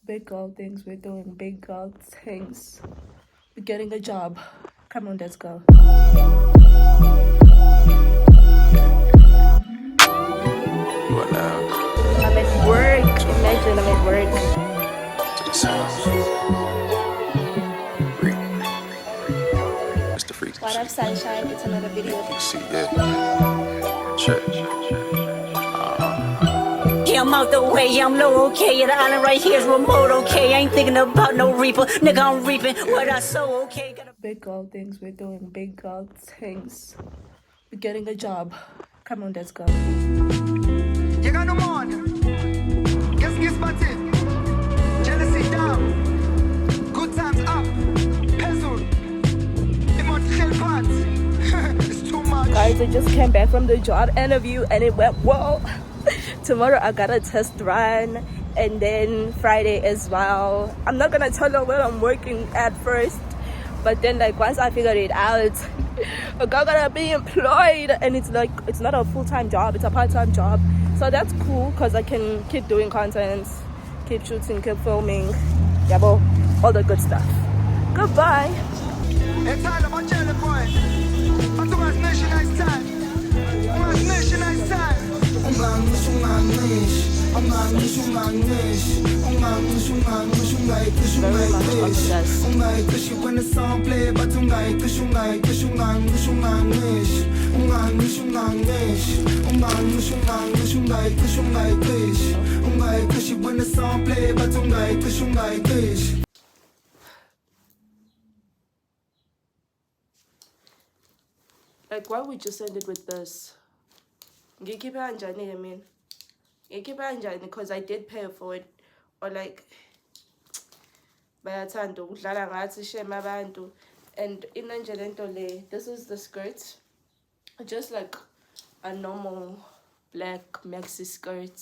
Big girl things, we're doing big girl things. We're getting a job. Come on, let's go. What now? I'm at work. Imagine I'm at work. To the sounds. Freak. Mr. Freak. What up, sunshine? It's another video. See, yeah. Church. Yeah, I'm out the way, I'm low, okay. Yeah, the island right here's remote, okay. I ain't thinking about no reaper, nigga, I'm reaping what I sow, okay. Big girl things, we're doing big girl things. We're getting a job. Come on, let's go. You got no money. Guess party. Jealousy down. Good times up. Pencil. Emotional parts. It's too much. Guys, I just came back from the job interview and it went well. Tomorrow I got a test run and then Friday as well. I'm not gonna tell you where I'm working at first, but then like once I figured it out, I'm gonna be employed, and it's like it's not a full-time job, it's a part-time job. So that's cool because I can keep doing content, keep shooting, keep filming, yabo, all the good stuff. Goodbye. It's all about jelly boy. I took my nation nice time. My nation nice time. Like, why would you send it with this? Ngikhiphe kanjani, I mean? Ngikhiphe kanjani because I did pay for it. Or like, bayathanda ukudlala ngathi shame abantu. And inanje lento le, this is the skirt. Just like a normal black maxi skirt.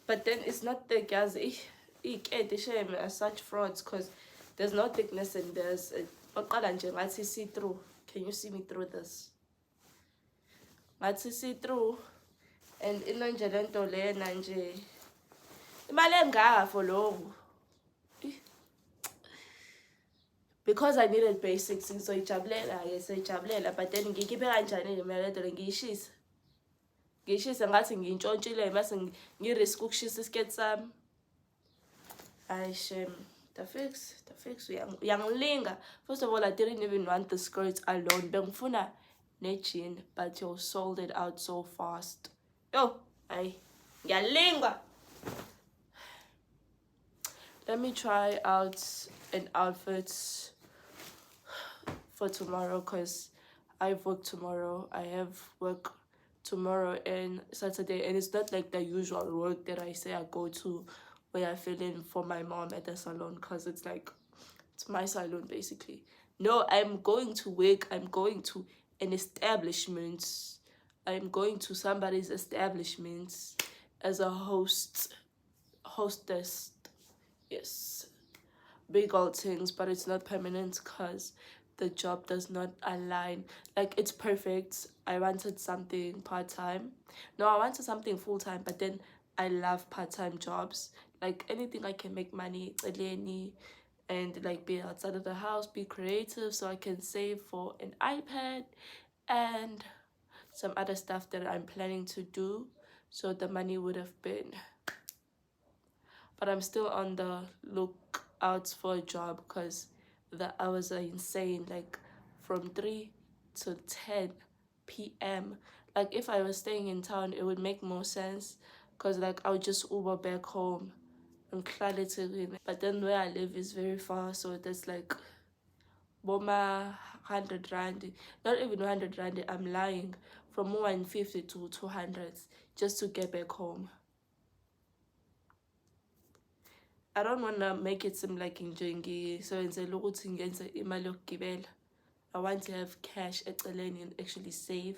But then it's not thick as shame as such frauds because there's no thickness in this. Baqala nje ngathi see through. Can you see me through this? Ngathi see through. And inanje lento lena nje imali engaka for lokho. Because I needed basics so ijabulela but then ngikhiphe kanjani le mali lento ngiyishisa ngathi ngintshontshile mase ngirisk ukushisa isiketi sami. Ay shame. The fix uyangilinga. First of all, I didn't even want the skirts alone. Bengifuna ne jean, but you sold it out so fast. Yo, ay ngiyalingwa. Let me try out an outfit for tomorrow because I work tomorrow. I have work tomorrow and Saturday, and it's not like the usual work that I say I go to where I fill in for my mom at the salon because it's like it's my salon basically. No, I'm going to work. I'm going to an establishment. I'm going to somebody's establishment as a hostess. Yes, big old things, but it's not permanent because the job does not align. Like, it's perfect. I wanted something part-time. No, I wanted something full-time, but then I love part-time jobs. Like, anything I can make money, and like be outside of the house, be creative so I can save for an iPad and some other stuff that I'm planning to do. So the money would have been... But I'm still on the lookout for a job because the hours are insane, like from 3 to 10 p.m. Like if I was staying in town, it would make more sense because like I would just Uber back home and clarity. But then where I live is very far, so that's like boma 100 rand, not even 100 rand, I'm lying, from 150 to 200 just to get back home. I don't want to make it seem like njengi so ngenzela ukuthi ngenze imali yokugibela. I want to have cash eceleni and actually save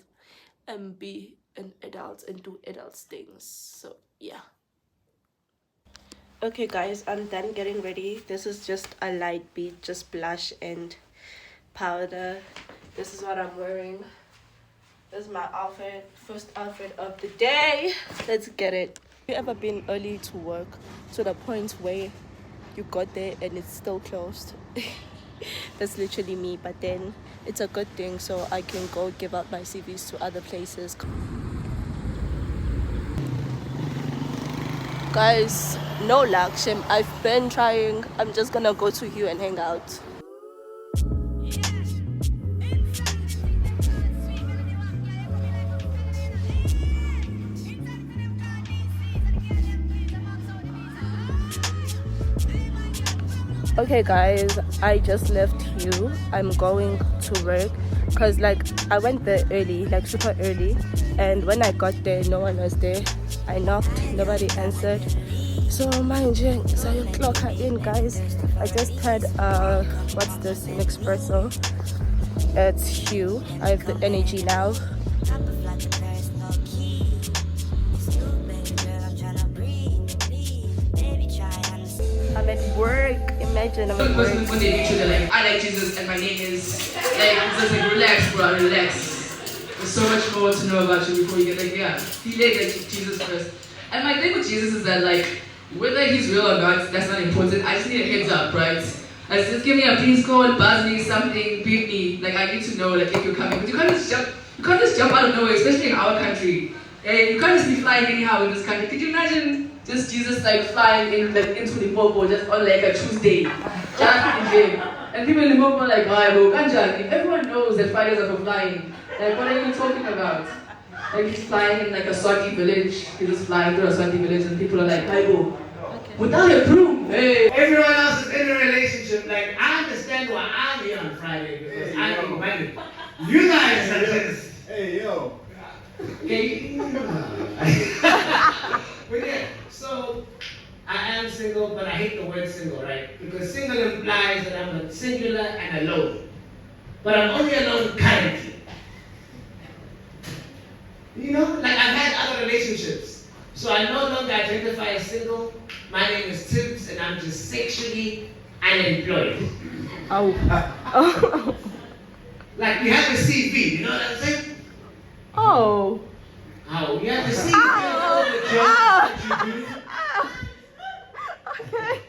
and be an adult and do adult things. So yeah. Okay guys, I'm done getting ready. This is just a light beat, just blush and powder. This is what I'm wearing. This is my outfit, first outfit of the day. Let's get it. Have you ever been early to work to the point where you got there and it's still closed. That's literally me, but then it's a good thing so I can go give out my CVs to other places. Guys, no luck, Shem. I've been trying. I'm just gonna go to you and hang out. Okay guys, I just left you. I'm going to work because like I went there early, like super early, and when I got there no one was there. I knocked, nobody answered, so mind you, so you clock her in guys. I just had what's this, an espresso. It's Hugh. I have the energy now. I'm at work. Imagine I'm at work. When they meet you, they're like, I like Jesus and my name is like, it's just like, relax, bro, relax. There's so much more to know about you before you get like, yeah, feel like Jesus first. And my thing with Jesus is that like, whether he's real or not, that's not important. I just need a heads up, right? Like, just give me a please call, buzz me, something, beep me. Like, I need to know like if you're coming. But you can't just jump out of nowhere, especially in our country. And you can't just be flying anyhow in this country. Could you imagine? Just Jesus like flying in like into Limpopo just on like a Tuesday, just in gym. And people in Limpopo are like, oh, Kanjani. Everyone knows that Fridays are for flying. Like, what are you talking about? Like he's flying in like a Swati village. He's just flying through a Swati village, and people are like, Aibo, without a broom. Hey. Everyone else is in a relationship. Like, I understand why I'm here on Friday because I need money. You guys are just. Hey, yo. Okay. But yeah, so I am single, but I hate the word single, right? Because single implies that I'm a singular and alone. But I'm only alone currently. You know, like I've had other relationships. So I no longer identify as single. My name is Tibbs and I'm just sexually unemployed. Oh. Like you have a CV, you know what I'm saying? Oh. Oh, you have a CV. All the jobs that you do. Okay.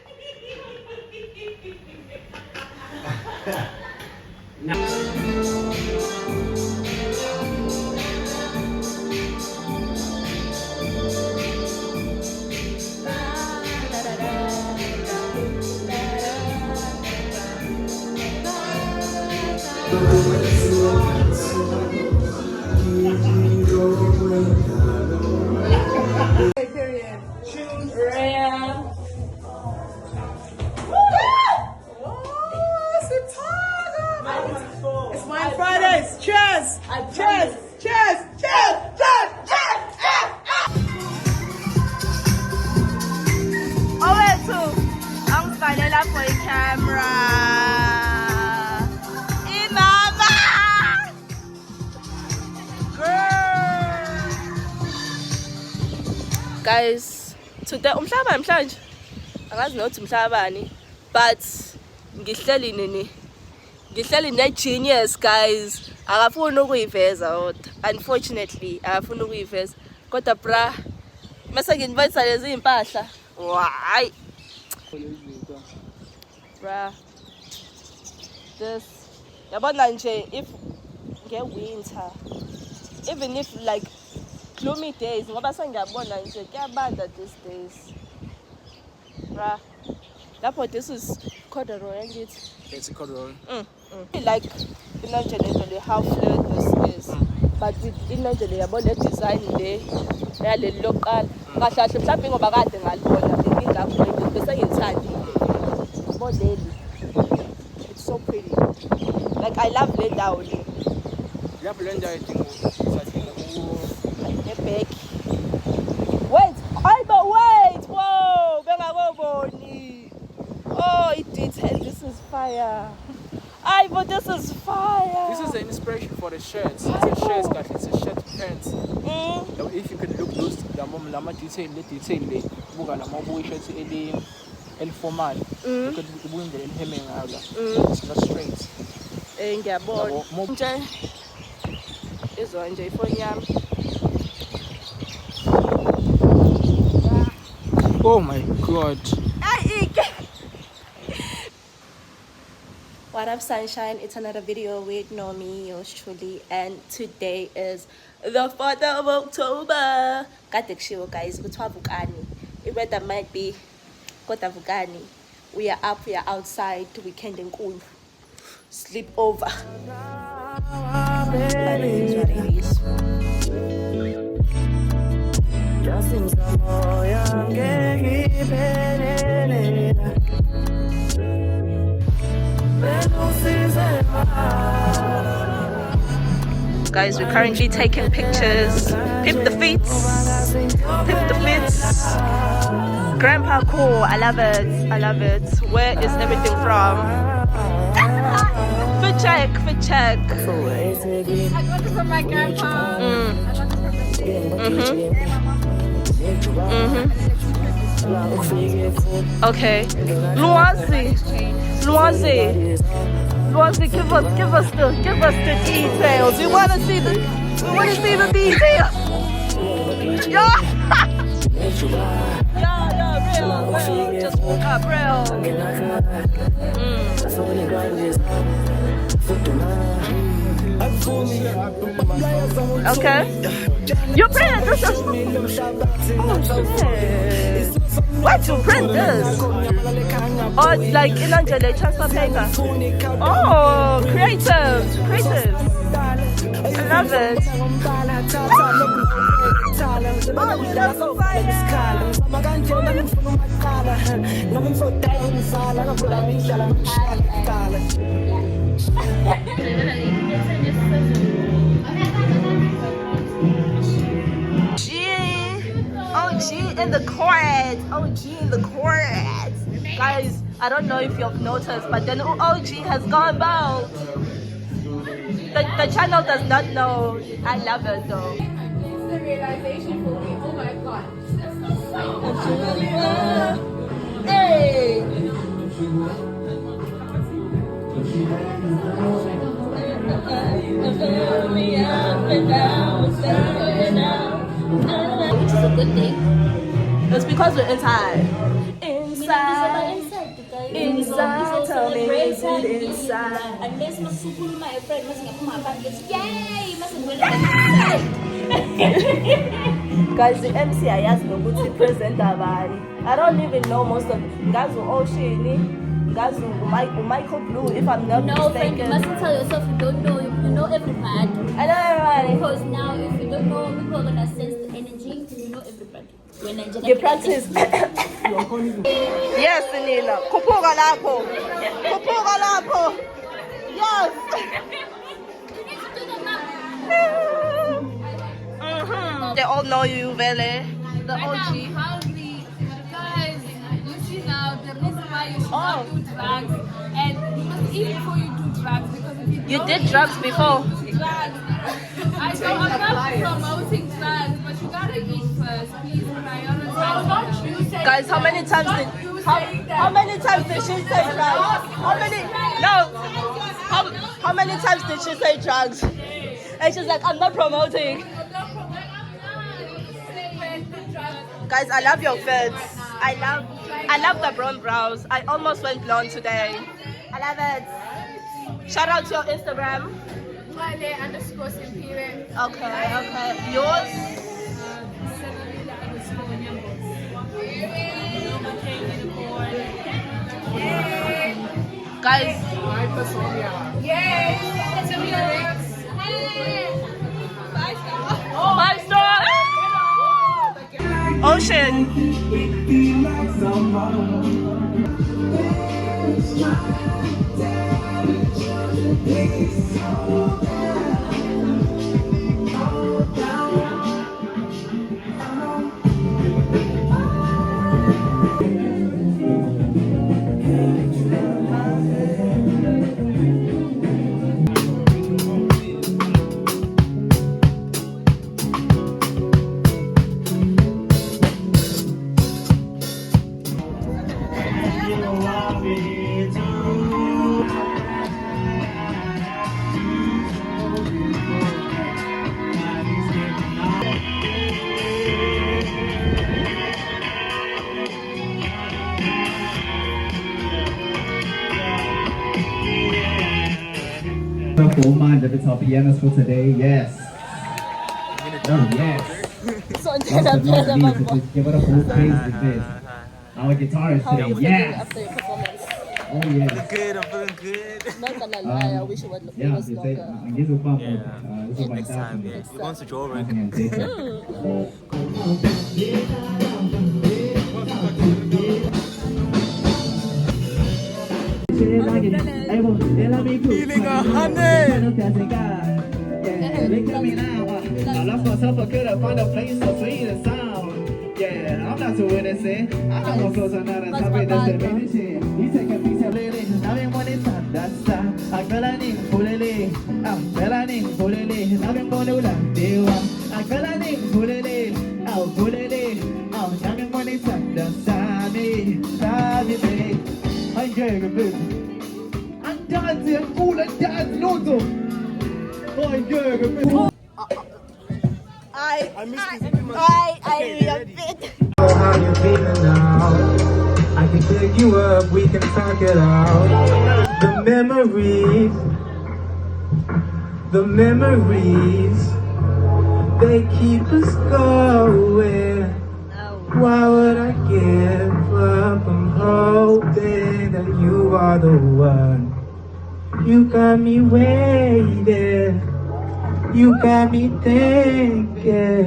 It's my Fridays. Cheers! Cheers! Cheers! Cheers! Cheers! Cheers! Oh, wait, too. I'm standing up for the camera. Inama! Girl! Guys, today, umhlaba namhlanje. Angazi nokuthi umhlabani, but ngihleli nini. Ngihleli ne-genius guys. Akafuni ukuyiveza kodwa. Unfortunately, akafuni ukuyiveza. Kodwa bra, mase ngi-invite lezi impahla. Why? Bra. This. Yabona nje if nge-winter. Even if like gloomy days, ngoba sengiyabona nje kuyabanda these days. Bra. Lapho this is corduroy angithi. It's a corduroy. Like inanjele how flared this is. But with inanjele yabona design le yale local. Kahle kahle mhlawumbe ngoba kade ngalibona ngingakho bese ngithandi. Modeli. It's so pretty. Like I love le ndawo le. Lapho le ndawo idinga The back. Wait, wait. Whoa, bengakoboni. Oh, it detailed. This is fire. But this is fire. This is the inspiration for the shirts. It's a shirt cut. It's a shirt pants. Now, if you can look those, lama detail, buka lama boy shirts, el formal. You could win the hemming out. It's not straight. Ngiyabona. Nje izwa nje ifoni yami. Oh my God. What up, sunshine? It's another video with Nomi, yours truly, and today is the 4th of October. Kade kushiwo guys, kuthiwa vukani. Iweather might be kodwa vukani. We are up, we are outside, weekend enkulu. Sleep over. But it is what it is. Guys, we're currently taking pictures. Pip the feet. Pip the feet. Grandpa cool. I love it. I love it. Where is everything from? Fit check. Fit check. I got it from my grandpa. Okay. Luansi, give us the details. We want to see the details. Yo, real. Just woke up, real. Okay. You print this. Oh shit. Why'd you print this? Oh, it's like in Angela transfer paper. Oh, creative. I love it. Oh, that's so OG in the chorus. Guys, I don't know if you've noticed, but then OG has gone bald. The channel does not know. I love it though. It's the realization for me. Oh my god. That's so Hey! Which is a good thing. It's because we're inside. Inside, tell me is it inside? Unless my friend must yay, must Guys, the MC I asked to present body. I don't even know most of guys who Ocean, guys who Michael Blue, if I'm not no, friend, you mistaken. mustn't tell yourself you don't know. You know everybody. I know everybody. Because now, if you don't know, people are gonna sense the energy. You know everybody. You practice. Yes, Nina. Kupuga lapo. Yes. They all know you, Vele. The OG. I'm hungry. Guys, you see now the reason why you should not do drugs. And you must eat before you do drugs. Because if you You don't did do drugs before. Drugs. I know I'm not promoting drugs, but you gotta eat first. Please prioritize. Guys, how many times did she say drugs? How many times did she say drugs? And she's like, I'm not promoting. Guys, I love your fits. I love the brown brows. I almost went blonde today. I love it. Shout out to your Instagram. _Simpire. Okay. Yours? Guys. Yay! Five star. Ocean. Wonderful mind of the top pianist for today, yes. Oh, yes. Last but not least, just give it a full praise to this. Our guitarist today, yes. Oh, yes. Good, I'm feeling good. Not gonna lie, I wish it would yeah, was longer. This is fun. Next time, yeah. We're going to Durban. Feeling 100. Look at me now. I lost myself, I couldn't find a place so sweet and sound. Yeah, I'm not too with it, say. I don't want to close another topic that's the main shit. You take a piece of lily, now I'm on it, that's I'm feeling fully. I'm feeling fully. Now I'm going to land, I'm feeling fully. I'm fully. I'm coming on it, that's I'm getting a bit. I'm dancing, cool and dance, no. I love it. How you feeling now? I can pick you up, we can talk it out. The memories, they keep us going. Why would I give up? I'm hoping that you are the one. You got me waiting. You got me thinking.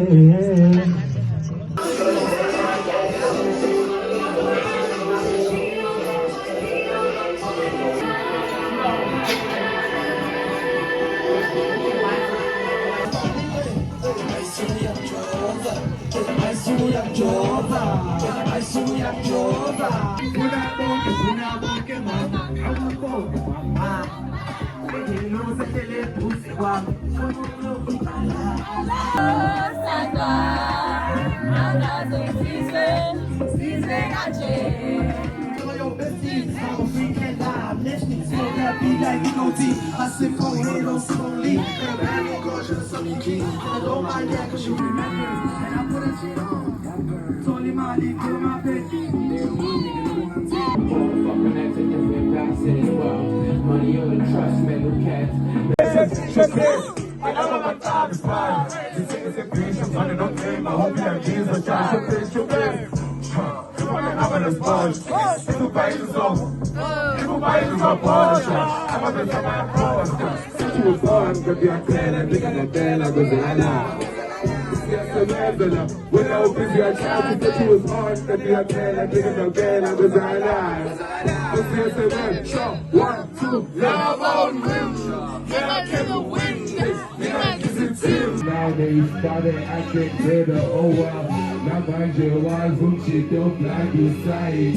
I sit for head on slowly. And oh my God, cause you remember. And I put a shit on. Tony Mali, put my baby. Money on the trust, metal cats. I know my time is fine. You take us a patient, money don't claim. I hope you have Jesus, try to face your bed. You want to have a sponge. People buy the song. People buy the song. I'm a bit of my cross. Since you was born, could be a ten and think of a ten, I was a when I was busy, I tried to get you was hard, could be a ten and think of a ten, I was a one, two, love on him. Get out to the wind. Now they started acting better, oh wow. Now mind your wife, who she don't like you say.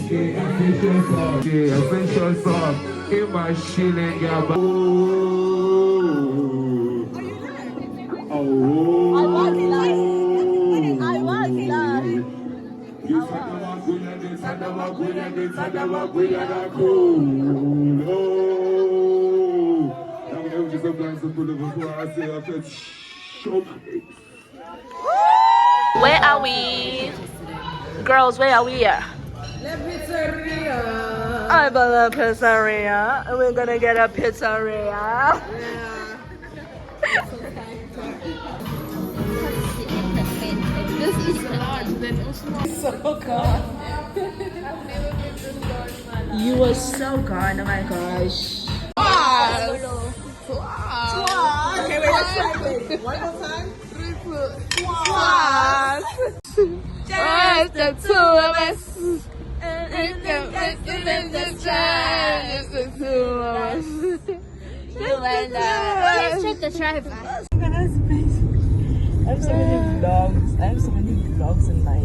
Essential song, in my shilling, yeah. Where are we? Girls, where are we at? La pizzeria. I'm at the pizzeria. We're gonna get a pizzeria. Yeah. This is hard, then also So gone. You were so gone, oh my gosh. Okay, wait, let's try it. One more time. just the two of us. Just the two of us. Let's check the traffic. I have so many vlogs. In my